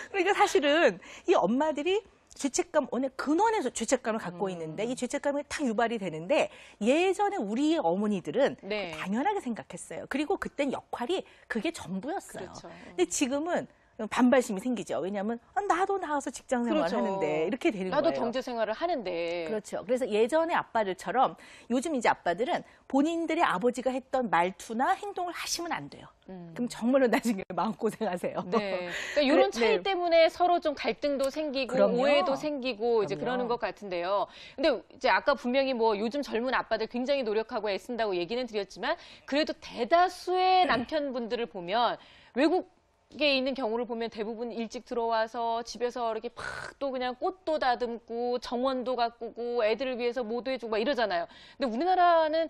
그러니까 사실은 이 엄마들이 죄책감, 오늘 근원에서 죄책감을 갖고 있는데 이 죄책감이 다 유발이 되는데 예전에 우리 어머니들은 네. 당연하게 생각했어요. 그리고 그땐 역할이 그게 전부였어요. 그렇죠. 근데 지금은 반발심이 생기죠. 왜냐하면 나도 나와서 직장 생활을 그렇죠. 하는데 이렇게 되는 나도 거예요. 경제 생활을 하는데. 그렇죠. 그래서 예전의 아빠들처럼 요즘 이제 아빠들은 본인들의 아버지가 했던 말투나 행동을 하시면 안 돼요. 그럼 정말로 나중에 마음고생하세요. 네. 그러니까 이런 차이 네. 때문에 서로 좀 갈등도 생기고 그럼요. 오해도 생기고 이제 그럼요. 그러는 것 같은데요. 근데 이제 아까 분명히 뭐 요즘 젊은 아빠들 굉장히 노력하고 애쓴다고 얘기는 드렸지만 그래도 대다수의 남편분들을 보면 외국에 있는 경우를 보면 대부분 일찍 들어와서 집에서 이렇게 팍 또 그냥 꽃도 다듬고 정원도 가꾸고 애들을 위해서 뭐도 해주고 막 이러잖아요. 근데 우리나라는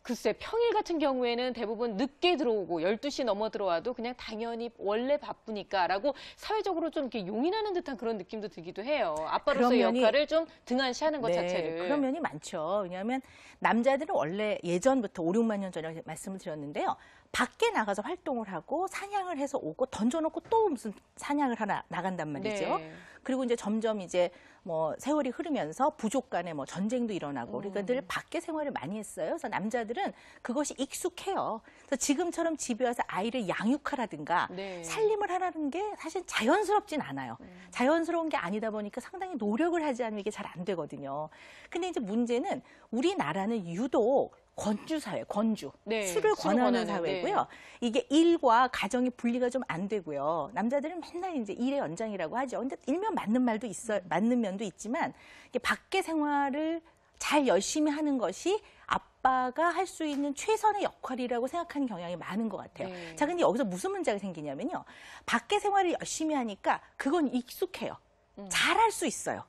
글쎄 평일 같은 경우에는 대부분 늦게 들어오고 12시 넘어 들어와도 그냥 당연히 원래 바쁘니까라고 사회적으로 좀 이렇게 용인하는 듯한 그런 느낌도 들기도 해요. 아빠로서의 그런 면이- 역할을 좀 등한시하는 것 자체를. 그런 면이 많죠. 왜냐하면 남자들은 원래 예전부터 5, 6만 년 전에 말씀을 드렸는데요. 밖에 나가서 활동을 하고 사냥을 해서 오고 던져놓고 또 무슨 사냥을 하나 나간단 말이죠. 네. 그리고 이제 점점 이제 뭐 세월이 흐르면서 부족 간에 뭐 전쟁도 일어나고 그러니까 늘 밖에 생활을 많이 했어요. 그래서 남자들은 그것이 익숙해요. 그래서 지금처럼 집에 와서 아이를 양육하라든가 네. 살림을 하라는 게 사실 자연스럽진 않아요. 자연스러운 게 아니다 보니까 상당히 노력을 하지 않으면 이게 잘 안 되거든요. 근데 이제 문제는 우리나라는 유독 권주 사회, 권주. 네, 술을 술을 권하는 권하는, 사회고요. 네. 이게 일과 가정이 분리가 좀 안 되고요. 남자들은 맨날 이제 일의 연장이라고 하죠. 근데 일면 맞는 말도 맞는 면도 있지만 이게 밖에 생활을 잘 열심히 하는 것이 아빠가 할 수 있는 최선의 역할이라고 생각하는 경향이 많은 것 같아요. 네. 자, 근데 여기서 무슨 문제가 생기냐면요. 밖에 생활을 열심히 하니까 그건 익숙해요. 잘할 수 있어요.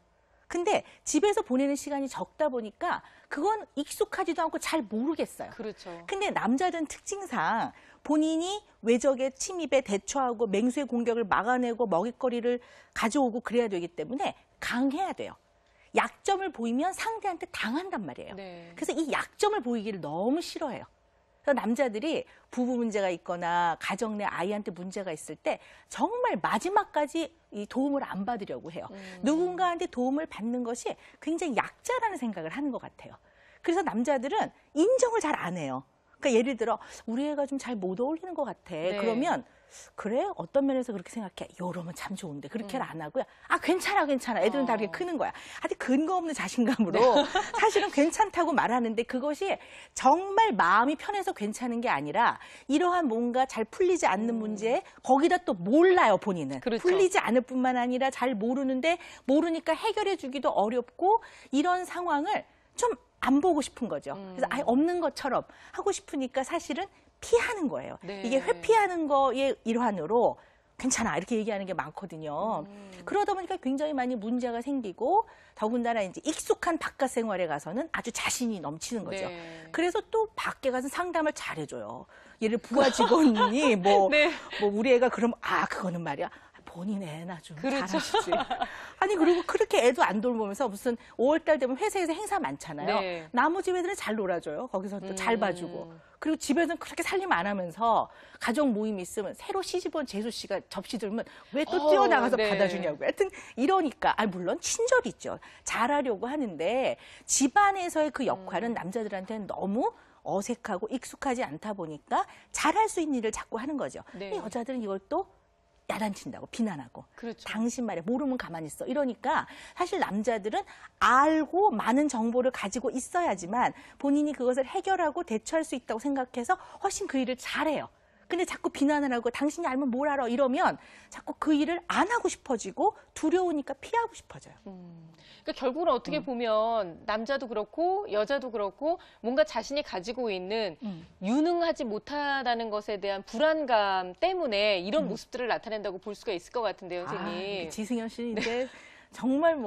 근데 집에서 보내는 시간이 적다 보니까 그건 익숙하지도 않고 잘 모르겠어요. 그렇죠. 근데 남자들은 특징상 본인이 외적의 침입에 대처하고 맹수의 공격을 막아내고 먹잇거리를 가져오고 그래야 되기 때문에 강해야 돼요. 약점을 보이면 상대한테 당한단 말이에요. 네. 그래서 이 약점을 보이기를 너무 싫어해요. 그래서 남자들이 부부 문제가 있거나 가정 내 아이한테 문제가 있을 때 정말 마지막까지 이 도움을 안 받으려고 해요. 누군가한테 도움을 받는 것이 굉장히 약자라는 생각을 하는 것 같아요. 그래서 남자들은 인정을 잘 안 해요. 그러니까 예를 들어 우리 애가 좀 잘 못 어울리는 것 같아. 네. 그러면 그래? 어떤 면에서 그렇게 생각해? 이러면 참 좋은데 그렇게는 안 하고요. 아 괜찮아 괜찮아. 애들은 다 이렇게 크는 거야. 아주 근거 없는 자신감으로 사실은 괜찮다고 말하는데 그것이 정말 마음이 편해서 괜찮은 게 아니라 이러한 뭔가 잘 풀리지 않는 문제에 거기다 또 몰라요 본인은. 그렇죠. 풀리지 않을 뿐만 아니라 잘 모르는데 모르니까 해결해 주기도 어렵고 이런 상황을 좀 안 보고 싶은 거죠. 그래서 아예 없는 것처럼 하고 싶으니까 사실은 피하는 거예요. 네. 이게 회피하는 거의 일환으로 괜찮아 이렇게 얘기하는 게 많거든요. 그러다 보니까 굉장히 많이 문제가 생기고 더군다나 이제 익숙한 바깥 생활에 가서는 아주 자신이 넘치는 거죠. 네. 그래서 또 밖에 가서 상담을 잘해줘요. 예를 부하 직원이 뭐 우리 애가 그러면 그거는 말이야. 본인 애나 좀 그렇죠. 잘하시지. 아니 그리고 그렇게 애도 안 돌보면서 무슨 5월달 되면 회사에서 행사 많잖아요. 네. 나머지 애들은 잘 놀아줘요. 거기서 또 잘 봐주고. 그리고 집에서는 그렇게 살림 안 하면서 가족 모임 있으면 새로 시집 온 재수 씨가 접시 들면 왜 또 뛰어나가서 네. 받아주냐고. 하여튼 이러니까 물론 친절이죠. 잘하려고 하는데 집안에서의 그 역할은 남자들한테는 너무 어색하고 익숙하지 않다 보니까 잘할 수 있는 일을 자꾸 하는 거죠. 네. 근데 여자들은 이걸 또 야단친다고 비난하고 그렇죠. 당신 말에 모르면 가만히 있어 이러니까 사실 남자들은 알고 많은 정보를 가지고 있어야지만 본인이 그것을 해결하고 대처할 수 있다고 생각해서 훨씬 그 일을 잘해요. 근데 자꾸 비난을 하고 당신이 알면 뭘 알아 이러면 자꾸 그 일을 안 하고 싶어지고 두려우니까 피하고 싶어져요. 그러니까 결국은 어떻게 보면 남자도 그렇고 여자도 그렇고 뭔가 자신이 가지고 있는 유능하지 못하다는 것에 대한 불안감 때문에 이런 모습들을 나타낸다고 볼 수가 있을 것 같은데요, 선생님. 지승현 씨 이제 정말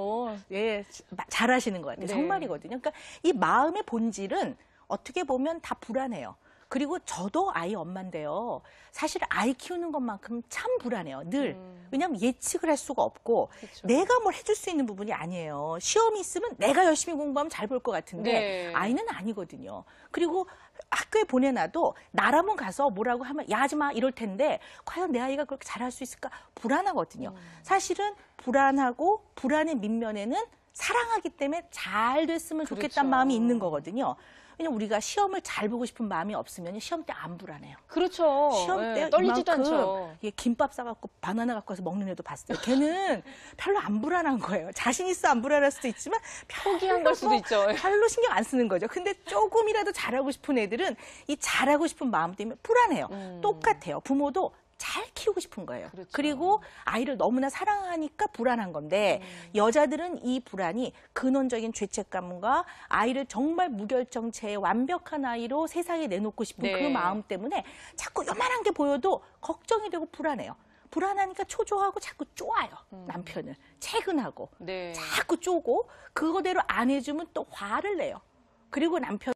잘하시는 것 같아요. 네. 정말이거든요. 그러니까 이 마음의 본질은 어떻게 보면 다 불안해요. 그리고 저도 아이 엄마인데요. 사실 아이 키우는 것만큼 참 불안해요. 늘. 왜냐하면 예측을 할 수가 없고 그쵸. 내가 뭘 해줄 수 있는 부분이 아니에요. 시험이 있으면 내가 열심히 공부하면 잘 볼 것 같은데 네. 아이는 아니거든요. 그리고 학교에 보내놔도 나라면 가서 뭐라고 하면 야, 하지 마 이럴 텐데 과연 내 아이가 그렇게 잘할 수 있을까 불안하거든요. 사실은 불안하고 불안의 밑면에는 사랑하기 때문에 잘 됐으면 좋겠다는 그렇죠. 마음이 있는 거거든요. 왜냐면 우리가 시험을 잘 보고 싶은 마음이 없으면 시험 때 안 불안해요. 그렇죠. 시험 예, 때 떨리지도 이만큼 않죠. 이게 김밥 싸갖고 바나나 갖고 와서 먹는 애도 봤어요. 걔는 별로 안 불안한 거예요. 자신 있어 안 불안할 수도 있지만 포기한 걸 수도 있죠. 별로 신경 안 쓰는 거죠. 근데 조금이라도 잘하고 싶은 애들은 이 잘하고 싶은 마음 때문에 불안해요. 똑같아요. 부모도 잘 키우고 싶은 거예요. 그렇죠. 그리고 아이를 너무나 사랑하니까 불안한 건데 여자들은 이 불안이 근원적인 죄책감과 아이를 정말 무결정체의 완벽한 아이로 세상에 내놓고 싶은 네. 그 마음 때문에 자꾸 요만한 게 보여도 걱정이 되고 불안해요. 불안하니까 초조하고 자꾸 쪼아요. 남편을. 채근하고. 네. 자꾸 쪼고 그거대로 안 해주면 또 화를 내요. 그리고 남편